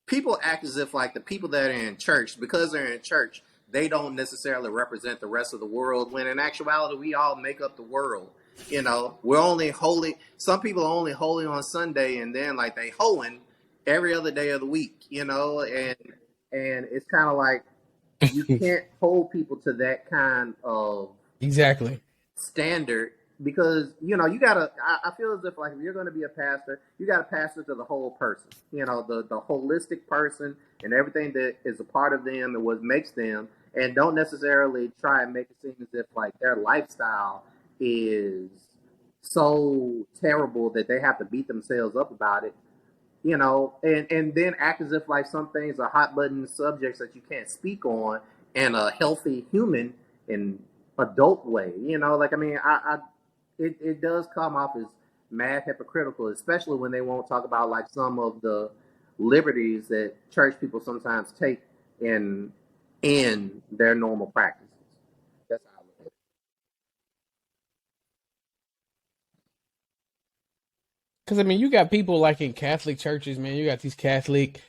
people act as if like the people that are in church, because they're in church, they don't necessarily represent the rest of the world, when in actuality we all make up the world. You know, we're only holy, some people are only holy on Sunday, and then like they hoeing every other day of the week, you know, and it's kind of like you can't hold people to that kind of exactly standard, because you know you gotta. I feel as if like if you're going to be a pastor, you got to pastor to the whole person. You know, the holistic person and everything that is a part of them and what makes them, and don't necessarily try and make it seem as if like their lifestyle is so terrible that they have to beat themselves up about it. You know, and then act as if like some things are hot button subjects that you can't speak on in a healthy human and adult way. You know, like I mean, it does come off as mad hypocritical, especially when they won't talk about like some of the liberties that church people sometimes take in their normal practices. That's how I look at it. because I mean you got people like in Catholic churches, man. You got these Catholic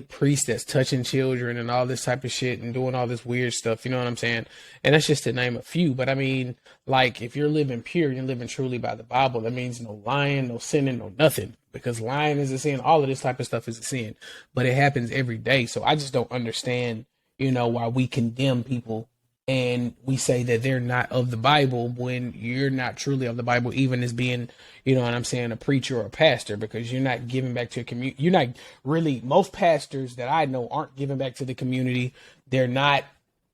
priests that's touching children and all this type of shit and doing all this weird stuff. You know what I'm saying? And that's just to name a few. But I mean, like if you're living pure, you're living truly by the Bible. That means no lying, no sinning, no nothing. Because lying is a sin. All of this type of stuff is a sin. But it happens every day. So I just don't understand, you know, why we condemn people and we say that they're not of the Bible when you're not truly of the Bible, even as being, you know what I'm saying, a preacher or a pastor, because you're not giving back to a community. You're not really, most pastors that I know aren't giving back to the community. They're not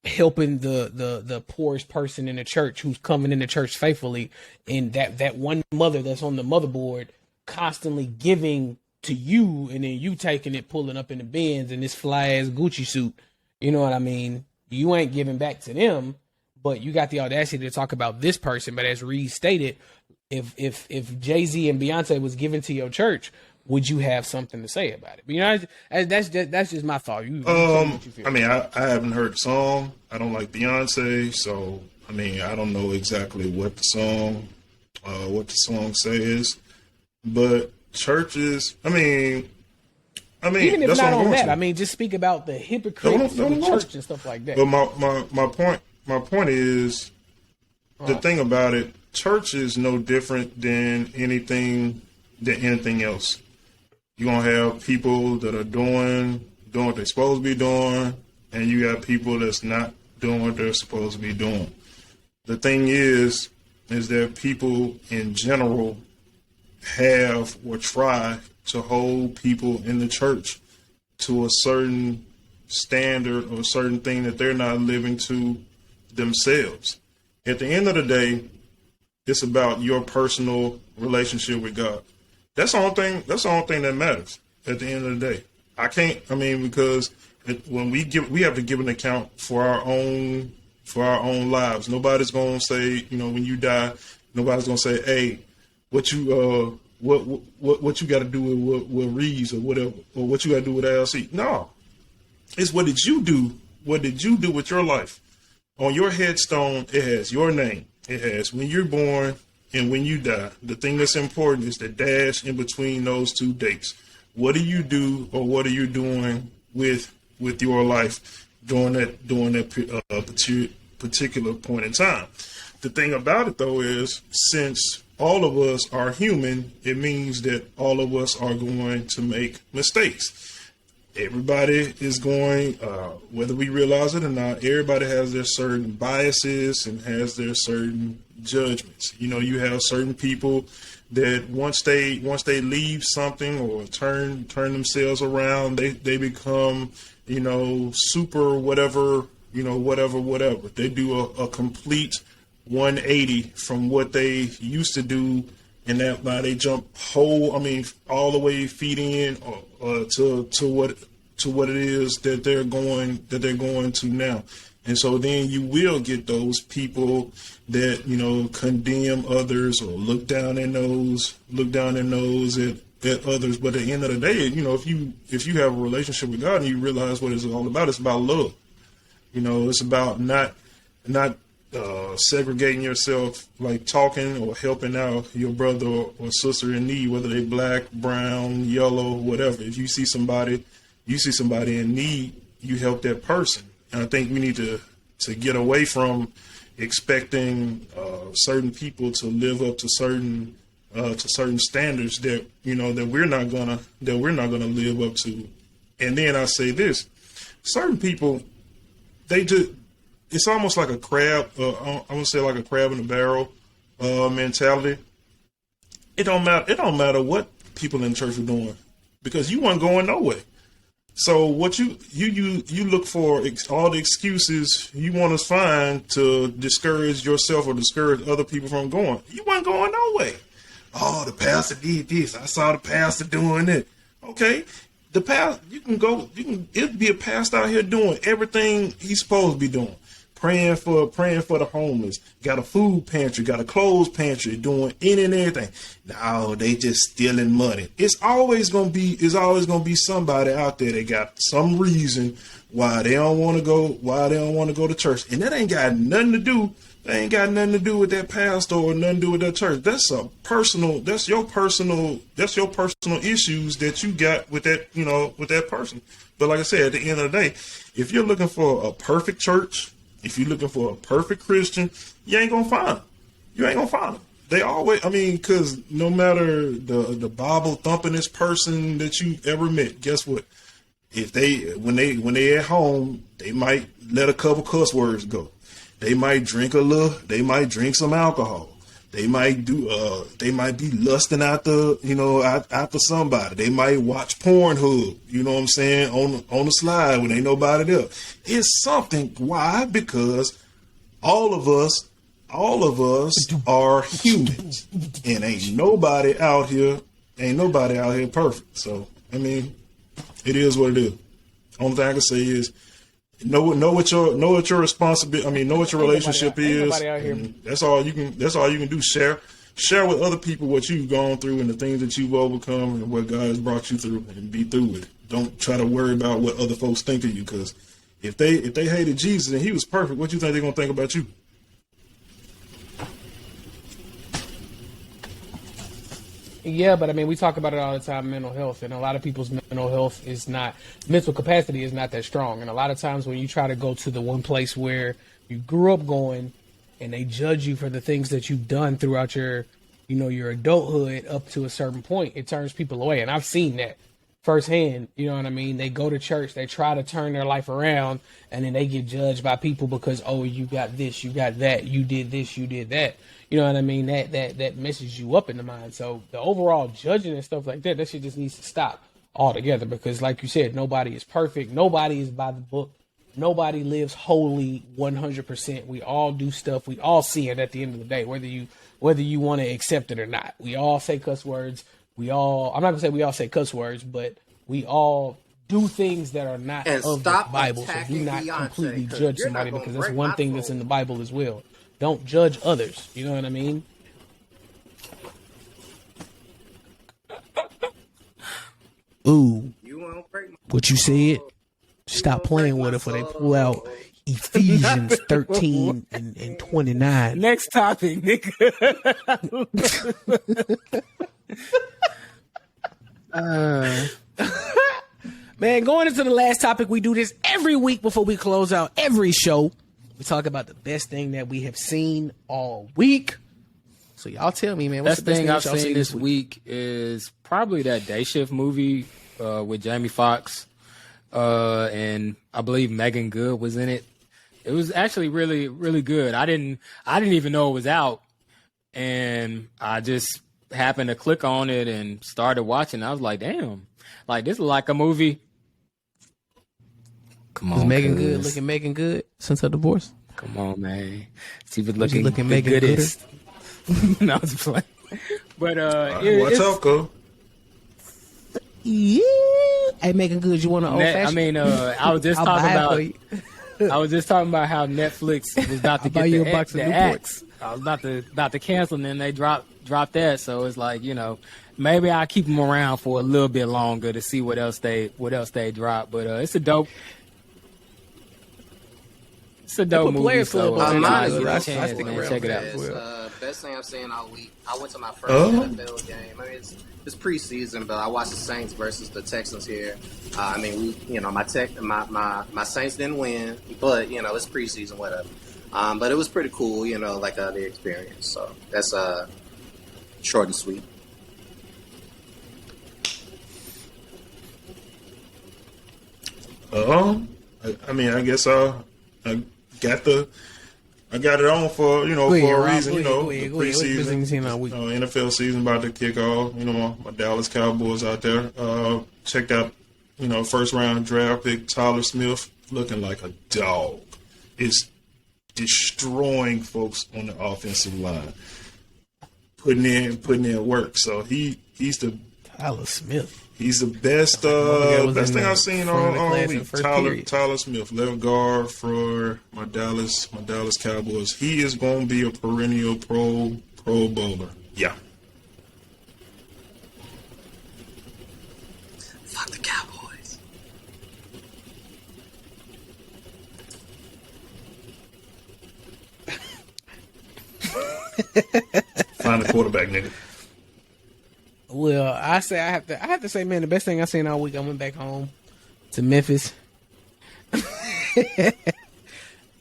helping the poorest person in the church who's coming into church faithfully. And that one mother that's on the motherboard constantly giving to you, and then you taking it, pulling up in the Benz in this fly ass Gucci suit. You know what I mean? You ain't giving back to them, but you got the audacity to talk about this person. But as Reed stated, if Jay-Z and Beyonce was given to your church, would you have something to say about it? But, you know, that's just my thought. You feel. I mean, I haven't heard the song. I don't like Beyonce, so I mean, I don't know exactly what the song says. But churches, I mean, even if that's not what I'm on going that, to. I mean, just speak about the hypocrites of the church and stuff like that. But my point is, the thing about it, church is no different than anything else. You're gonna have people that are doing what they're supposed to be doing, and you have people that's not doing what they're supposed to be doing. The thing is that people in general have or try to hold people in the church to a certain standard or a certain thing that they're not living to themselves. At the end of the day, it's about your personal relationship with God. That's the only thing that matters at the end of the day. Because when we have to give an account for our own lives. Nobody's going to say, you know, when you die, nobody's going to say, hey, what you got to do with Reeves or whatever, or what you got to do with LC. No, it's what did you do? What did you do with your life? On your headstone, it has your name. It has when you're born and when you die. The thing that's important is the dash in between those two dates. What do you do, or what are you doing with your life during that particular point in time? The thing about it, though, is since all of us are human, it means that all of us are going to make mistakes. Everybody is going, whether we realize it or not, everybody has their certain biases and has their certain judgments. You know, you have certain people that once they leave something or turn themselves around, they become, you know, super whatever, you know, whatever. They do a complete 180 from what they used to do, and that now they jump all the way feet in to what it is that they're going to now. And so then you will get those people that, you know, condemn others or look down their nose at others. But at the end of the day, you know, if you have a relationship with God and you realize what it's all about, it's about love. You know, it's about not segregating yourself, like talking or helping out your brother or sister in need, whether they black, brown, yellow, whatever. If you see somebody in need, you help that person. And I think we need to get away from expecting certain people to live up to certain standards that that we're not gonna live up to. And then I say this: certain people, it's almost like a crab. I would say like a crab in a barrel mentality. It don't matter what people in church are doing, because you weren't going nowhere. So what you look for all the excuses you want to find to discourage yourself or discourage other people from going. You weren't going nowhere. Oh, the pastor did this. I saw the pastor doing it. Okay. The pastor, it'd be a pastor out here doing everything he's supposed to be doing. Praying for the homeless, got a food pantry, got a clothes pantry, doing any and everything. No, they just stealing money. It's always gonna be somebody out there that got some reason why they don't want to go to church. And that ain't got nothing to do with that pastor or nothing to do with that church. That's your personal issues that you got with that, with that person. But like I said, at the end of the day, if you're looking for a perfect church, if you're looking for a perfect Christian, you ain't gonna find them. You ain't gonna find them. They always, because no matter the Bible thumpingest person that you ever met, guess what? If when they at home, they might let a couple cuss words go. They might drink some alcohol. They might be lusting after somebody. They might watch Pornhub, you know what I'm saying, on the slide when ain't nobody there. It's something. Why? Because all of us are humans, and ain't nobody out here perfect. So it is what it is. Only thing I can say is know what your responsibility. Know what your relationship is. That's all you can do. Share with other people what you've gone through and the things that you've overcome and what God has brought you through, and be through with it. Don't try to worry about what other folks think of you, because if they hated Jesus and he was perfect, what you think they're gonna think about you? Yeah, but we talk about it all the time, mental health, and a lot of people's mental capacity is not that strong. And a lot of times when you try to go to the one place where you grew up going, and they judge you for the things that you've done throughout your adulthood up to a certain point, it turns people away. And I've seen that firsthand. You know what I mean? They go to church, they try to turn their life around, and then they get judged by people because, oh, you got this, you got that, you did this, you did that. You know what I mean? That messes you up in the mind. So the overall judging and stuff like that shit just needs to stop altogether, because like you said, nobody is perfect. Nobody is by the book. Nobody lives wholly 100%. We all do stuff. We all sin at the end of the day, whether you want to accept it or not. We all say cuss words. I'm not gonna say we all say cuss words, but we all do things that are not of the Bible. So do not completely judge somebody, because that's one thing that's in the Bible as well. Don't judge others. You know what I mean? Ooh. What you said? Stop playing with it before they pull out Ephesians 13 and 29. Next topic, nigga. Man, going into the last topic, we do this every week before we close out every show. We talk about the best thing that we have seen all week. So y'all tell me, man, what's the best thing I've seen this week is probably that Day Shift movie with Jamie Foxx, and I believe Megan Good was in it. It was actually really, really good. I didn't even know it was out, and I just happened to click on it and started watching. I was like, damn, like this is like a movie. Come on, looking Megan Good since her divorce? Come on, man. She was looking Megan goodest. No, I was playing. But watch out, go. Yeah. Hey, Megan Good, you want an old fashioned? I was just talking about how Netflix was about to get the axe. I was about to cancel, and then they dropped that. So it's like, maybe I'll keep them around for a little bit longer to see what else they drop. But it's a dope It's a dope movie. Players Club So, on I there, give it a I chance, stick man. around Check for it out. that as well. Best thing I've seen all week. I went to my first NFL game. I mean, it's preseason, but I watched the Saints versus the Texans here. I mean, my Saints didn't win, but it's preseason, whatever. But it was pretty cool, like the experience. So that's short and sweet. I mean, I guess I got it on for for a reason. The preseason, NFL season about to kick off. My Dallas Cowboys out there. Checked out, first round draft pick Tyler Smith looking like a dog. It's destroying folks on the offensive line, putting in work. So he's the Tyler Smith. He's the best thing I've seen on week. Tyler Smith, left guard for my Dallas Cowboys. He is going to be a perennial Pro Bowler. Yeah. Fuck the Cowboys. Find the quarterback, nigga. Well, I have to say, man, the best thing I seen all week, I went back home to Memphis.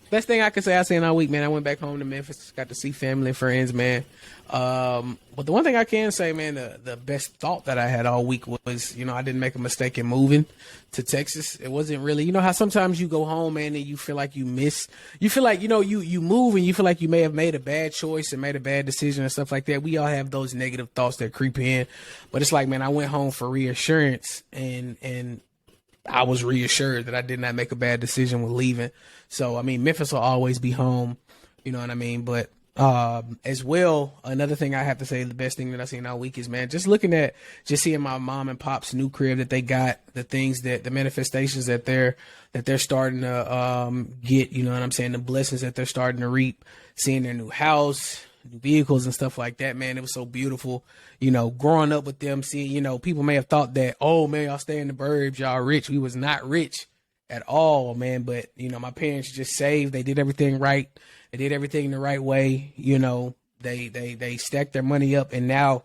Best thing I could say I seen all week, man, I went back home to Memphis. Got to see family and friends, man. But the one thing I can say, man, the best thought that I had all week was, I didn't make a mistake in moving to Texas. It wasn't really, how sometimes you go home, man, and you feel like you feel like, you move and you feel like you may have made a bad choice and made a bad decision and stuff like that. We all have those negative thoughts that creep in, but it's like, man, I went home for reassurance and I was reassured that I did not make a bad decision with leaving. So, I mean, Memphis will always be home, you know what I mean? But as well, another thing I have to say, the best thing that I've seen all week is, man, just seeing my mom and pop's new crib that they got, the manifestations that they're starting to get, you know what I'm saying? The blessings that they're starting to reap, seeing their new house, new vehicles and stuff like that, man. It was so beautiful, growing up with them, seeing, people may have thought that, oh man, y'all stay in the burbs, y'all rich. We was not rich at all, man. But, my parents just saved. They did everything right. They did everything the right way. They stacked their money up, and now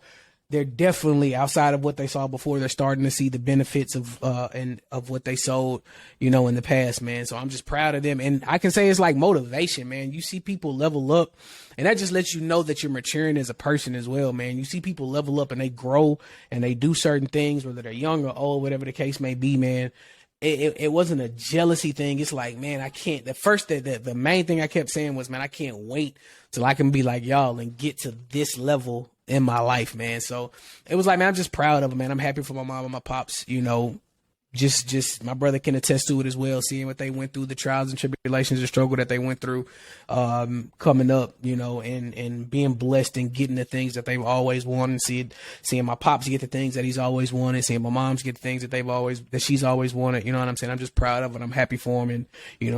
they're definitely, outside of what they saw before, they're starting to see the benefits of what they sold, in the past, man. So I'm just proud of them. And I can say it's like motivation, man. You see people level up, and that just lets you know that you're maturing as a person as well, man. You see people level up and they grow and they do certain things, whether they're young or old, whatever the case may be, man. It wasn't a jealousy thing. It's like, man, I can't. The main thing I kept saying was, man, I can't wait till I can be like y'all and get to this level in my life, man. So it was like, man, I'm just proud of them, man. I'm happy for my mom and my pops, just my brother can attest to it as well, seeing what they went through, the trials and tribulations, the struggle that they went through, coming up, and being blessed and getting the things that they've always wanted, seeing my pops get the things that he's always wanted, seeing my mom's get the things that she's always wanted. You know what I'm saying? I'm just proud of it. I'm happy for him. And,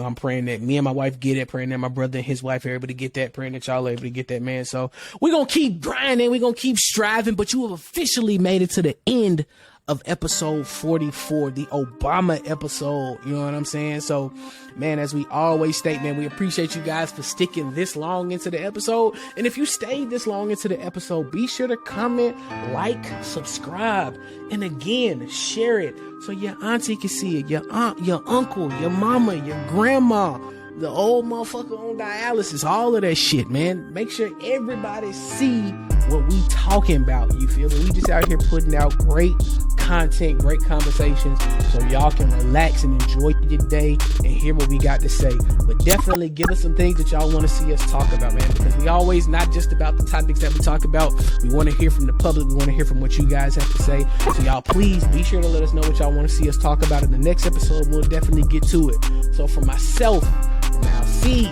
I'm praying that me and my wife get it, praying that my brother and his wife are able to get that, praying that y'all are able to get that, man. So we're going to keep grinding. We're going to keep striving, but you have officially made it to the end of episode 44, the Obama episode. You know what I'm saying? So, man, as we always state, man, we appreciate you guys for sticking this long into the episode. And if you stayed this long into the episode, be sure to comment, like, subscribe, and again, share it so your auntie can see it, your aunt, your uncle, your mama, your grandma, the old motherfucker on dialysis, all of that shit, man. Make sure everybody see what we talking about. You feel me? We just out here putting out great content, great conversations, so y'all can relax and enjoy your day and hear what we got to say. But definitely give us some things that y'all want to see us talk about, man, because we always not just about the topics that we talk about. We want to hear from the public. We want to hear from what you guys have to say. So y'all please be sure to let us know what y'all want to see us talk about in the next episode. We'll definitely get to it. So for myself, from Alfie,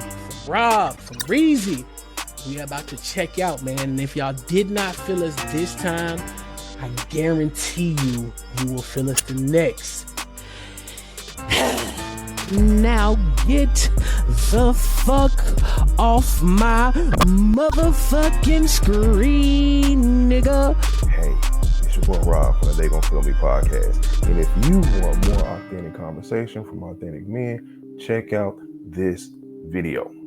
from Rob, from Reezy, we are about to check out, man. And if y'all did not feel us this time, I guarantee you will feel us the next. Now get the fuck off my motherfucking screen, nigga. Hey, it's your boy Rob from the They Gon' Feel Me podcast. And if you want more authentic conversation from authentic men, check out this video.